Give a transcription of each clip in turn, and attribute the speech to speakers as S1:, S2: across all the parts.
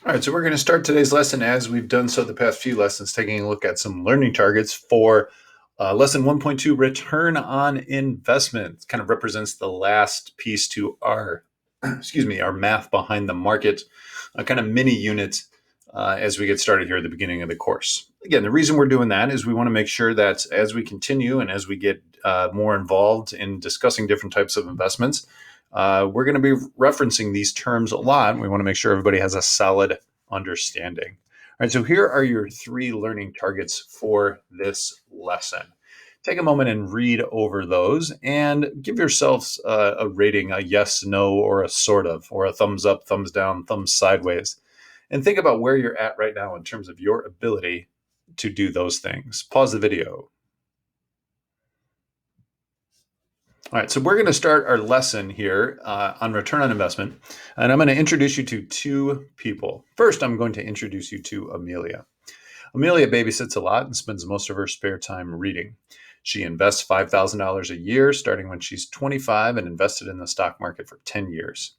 S1: All right, so we're going to start today's lesson as we've done so the past few lessons, taking a look at some learning targets for lesson 1.2, return on investment. It kind of represents the last piece to our, our math behind the market, a kind of mini unit as we get started here at the beginning of the course. Again, the reason we're doing that is we want to make sure that as we continue and as we get more involved in discussing different types of investments, we're going to be referencing these terms a lot. We want to make sure everybody has a solid understanding. All right, so here are your 3 learning targets for this lesson. Take a moment and read over those and give yourselves a rating, a yes, no, or a sort of, or a thumbs up, thumbs down, thumbs sideways. And think about where you're at right now in terms of your ability to do those things. Pause the video. All right, so we're going to start our lesson here on return on investment, and I'm going to introduce you to 2 people. First, I'm going to introduce you to Amelia. Amelia babysits a lot and spends most of her spare time reading. She invests $5,000 a year starting when she's 25 and invested in the stock market for 10 years.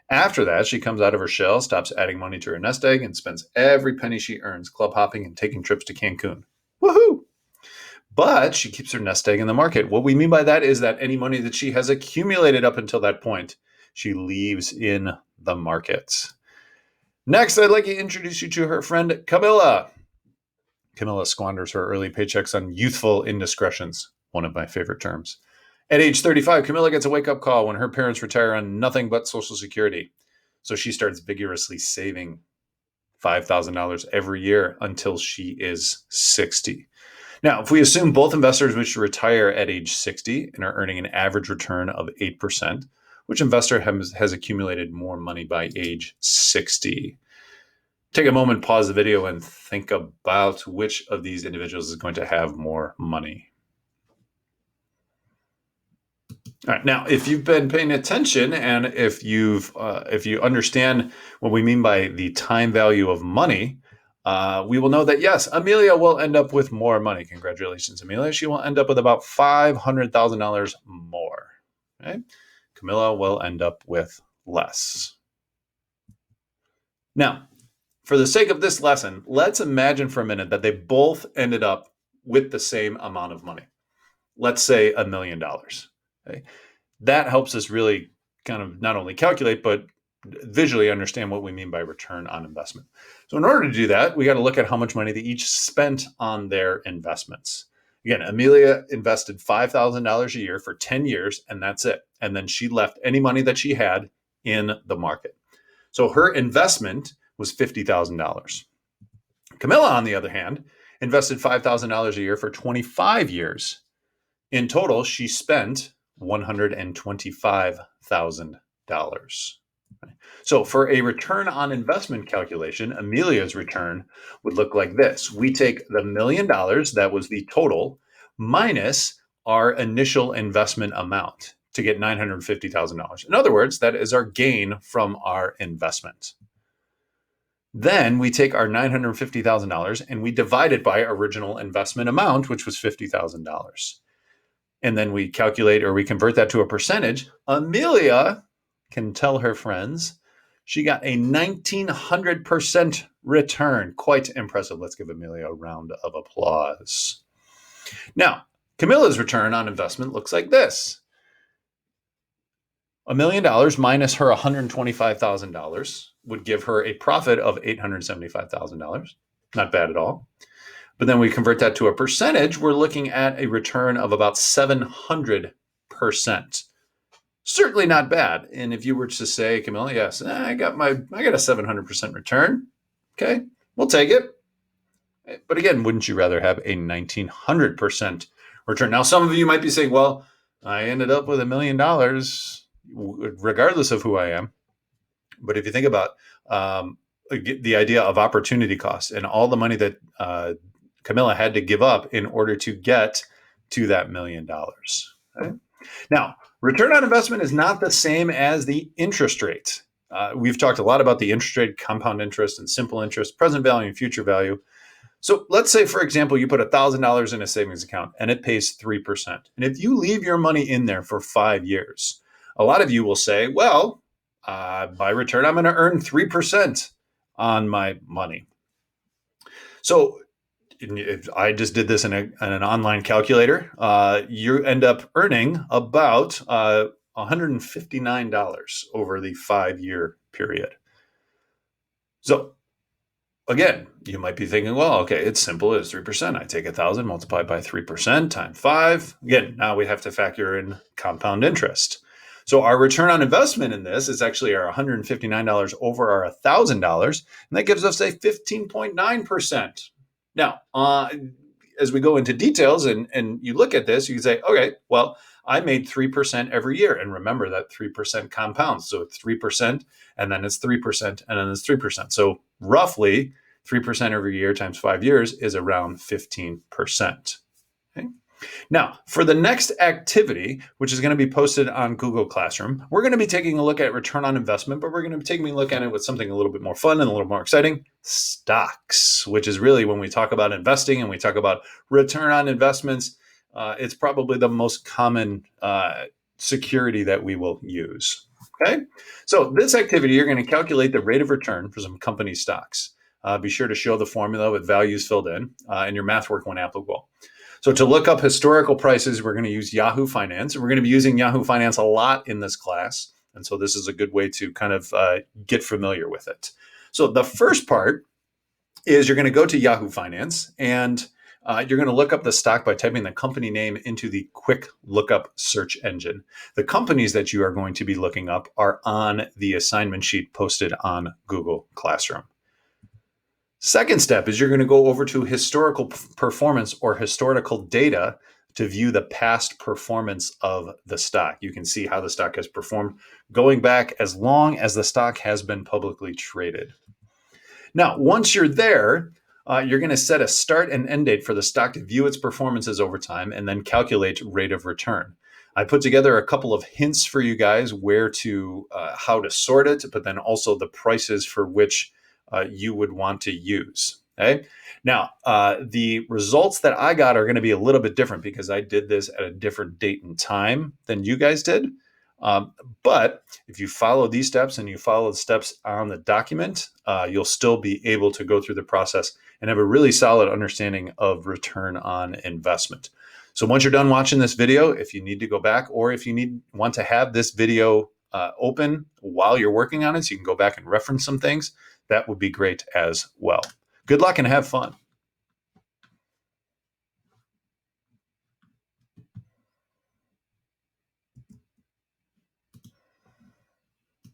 S1: After that, she comes out of her shell, stops adding money to her nest egg, and spends every penny she earns club hopping and taking trips to Cancun. Woohoo! But she keeps her nest egg in the market. What we mean by that is that any money that she has accumulated up until that point, she leaves in the market. Next, I'd like to introduce you to her friend, Camilla. Camilla squanders her early paychecks on youthful indiscretions, one of my favorite terms. At age 35, Camilla gets a wake-up call when her parents retire on nothing but Social Security. So she starts vigorously saving $5,000 every year until she is 60. Now, if we assume both investors wish to retire at age 60 and are earning an average return of 8%, which investor has accumulated more money by age 60? Take a moment, pause the video, and think about which of these individuals is going to have more money. All right. Now, if you've been paying attention and if you understand what we mean by the time value of money, we will know that, yes, Amelia will end up with more money. Congratulations, Amelia. She will end up with about $500,000 more. Okay? Camilla will end up with less. Now, for the sake of this lesson, let's imagine for a minute that they both ended up with the same amount of money. Let's say $1 million. Okay? That helps us really kind of not only calculate, but visually understand what we mean by return on investment. So in order to do that, we got to look at how much money they each spent on their investments. Again, Amelia invested $5,000 a year for 10 years, and that's it. And then she left any money that she had in the market. So her investment was $50,000. Camilla, on the other hand, invested $5,000 a year for 25 years. In total, she spent $125,000. So for a return on investment calculation, Amelia's return would look like this. We take the $1 million, that was the total, minus our initial investment amount to get $950,000. In other words, that is our gain from our investment. Then we take our $950,000 and we divide it by original investment amount, which was $50,000. And then we calculate or we convert that to a percentage. Amelia can tell her friends she got a 1,900% return. Quite impressive. Let's give Amelia a round of applause. Now, Camilla's return on investment looks like this. $1 million minus her $125,000 would give her a profit of $875,000. Not bad at all. But then we convert that to a percentage, we're looking at a return of about 700%. Certainly not bad. And if you were to say, Camilla, yes, I got a 700% return. Okay, we'll take it. But again, wouldn't you rather have a 1,900% return? Now, some of you might be saying, well, I ended up with $1 million regardless of who I am. But if you think about the idea of opportunity cost and all the money that Camilla had to give up in order to get to that $1 million. Okay? Now, return on investment is not the same as the interest rate. We've talked a lot about the interest rate, compound interest, and simple interest, present value and future value. So let's say, for example, you put $1,000 in a savings account and it pays 3%. And if you leave your money in there for 5 years, a lot of you will say, well, by return, I'm going to earn 3% on my money. So if I just did this in an online calculator, you end up earning about $159 over the 5-year period. So again, you might be thinking, well, okay, it's simple. It's 3%. I take 1,000 multiplied by 3% times 5. Again, now we have to factor in compound interest. So our return on investment in this is actually our $159 over our $1,000, and that gives us a 15.9%. Now, as we go into details and you look at this, you can say, okay, well, I made 3% every year. And remember that 3% compounds. So it's 3%, and then it's 3%, and then it's 3%. So roughly 3% every year times 5 years is around 15%. Okay? Now, for the next activity, which is going to be posted on Google Classroom, we're going to be taking a look at return on investment, but we're going to be taking a look at it with something a little bit more fun and a little more exciting, stocks, which is really when we talk about investing and we talk about return on investments, it's probably the most common security that we will use. Okay, so this activity, you're going to calculate the rate of return for some company stocks. Be sure to show the formula with values filled in and your math work when applicable. So to look up historical prices, we're going to use Yahoo Finance. And we're going to be using Yahoo Finance a lot in this class. And so this is a good way to kind of get familiar with it. So the first part is you're going to go to Yahoo Finance and you're going to look up the stock by typing the company name into the quick lookup search engine. The companies that you are going to be looking up are on the assignment sheet posted on Google Classroom. Second step is you're going to go over to historical performance or historical data to view the past performance of the stock. You can see how the stock has performed going back as long as the stock has been publicly traded. Now, once you're there, you're going to set a start and end date for the stock to view its performances over time and then calculate rate of return. I put together a couple of hints for you guys where to, how to sort it, but then also the prices for which you would want to use. Okay. Now, the results that I got are going to be a little bit different because I did this at a different date and time than you guys did. But if you follow these steps and you follow the steps on the document, you'll still be able to go through the process and have a really solid understanding of return on investment. So once you're done watching this video, if you need to go back or if you want to have this video open while you're working on it, so you can go back and reference some things, that would be great as well. Good luck and have fun.